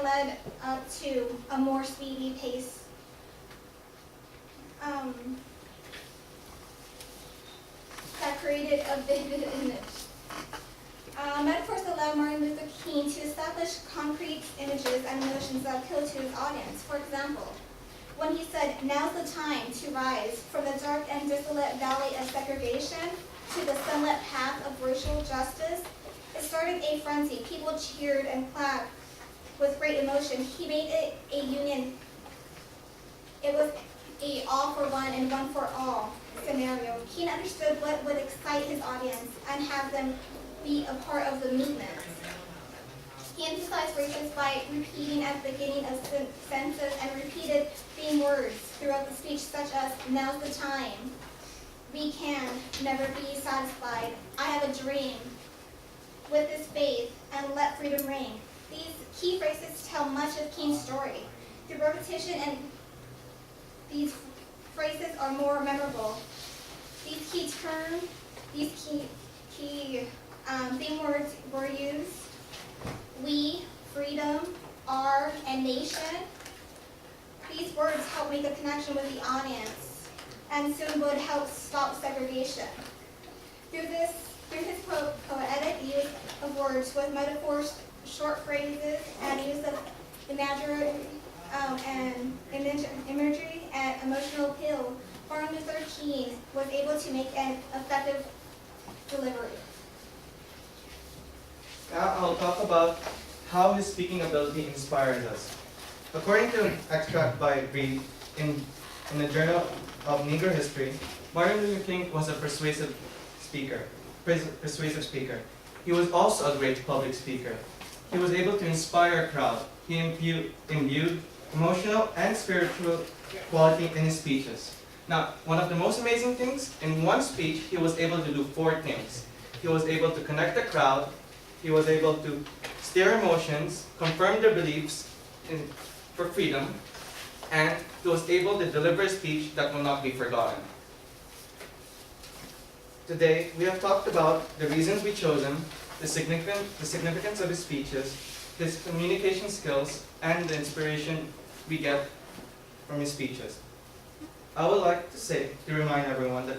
and led to a more speedy pace. That created a vivid image. Metaphors allowed Martin Luther King to establish concrete images and emotions that appeal to his audience. For example, when he said, "Now's the time to rise from the dark and desolate valley of segregation to the sunlit path of racial justice," it started a frenzy. People cheered and clapped with great emotion. He made it a union. It was a all for one and one for all scenario. King understood what would excite his audience and have them be a part of the movement. He emphasized races by repeating at the beginning of sentences and repeated theme words throughout the speech, such as, "Now's the time," "We can never be satisfied," "I have a dream," "With this faith," and "Let freedom ring." These key phrases tell much of King's story. Through repetition, and these phrases are more memorable. These key theme words were used: we, freedom, our, and nation. These words help make a connection with the audience and soon would help stop segregation. Through his poetic use of words with metaphors, short phrases, and use of imagery and emotional appeal, Martin Luther King was able to make an effective delivery. Now I'll talk about how his speaking ability inspires us. According to an extract by Reed in the Journal of Negro History, Martin Luther King was a persuasive speaker. He was also a great public speaker. He was able to inspire a crowd. He imbued emotional and spiritual quality in his speeches. Now, one of the most amazing things, in one speech, he was able to do 4 things. He was able to connect the crowd, he was able to stir emotions, confirm their beliefs for freedom, and he was able to deliver a speech that will not be forgotten. Today, we have talked about the reasons we chose him, the significance of his speeches, his communication skills, and the inspiration we get from his speeches. I would like to remind everyone that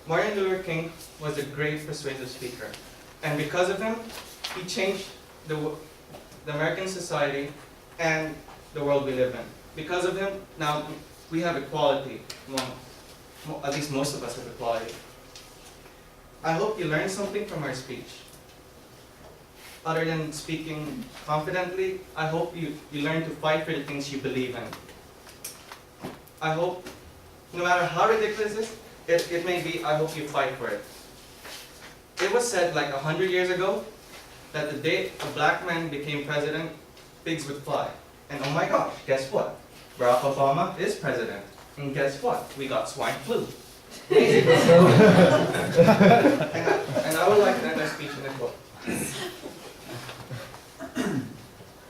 Martin Luther King was a great persuasive speaker. And because of him, he changed the American society and the world we live in. Because of him, now we have equality. At least most of us have equality. I hope you learned something from our speech. Other than speaking confidently, I hope you learn to fight for the things you believe in. I hope, no matter how ridiculous it may be, I hope you fight for it. It was said like 100 years ago that the day a black man became president, pigs would fly. And oh my gosh, guess what? Barack Obama is president. And guess what? We got swine flu. and I would like to end my speech in a quote.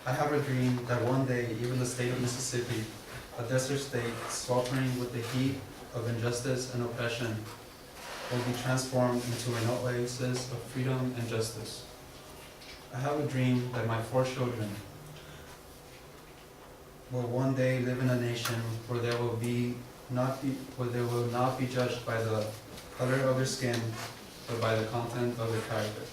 I have a dream that one day, even the state of Mississippi, a desert state sweltering with the heat of injustice and oppression, will be transformed into an oasis of freedom and justice. I have a dream that my 4 children will one day live in a nation where they will not be judged by the color of their skin, but by the content of their character.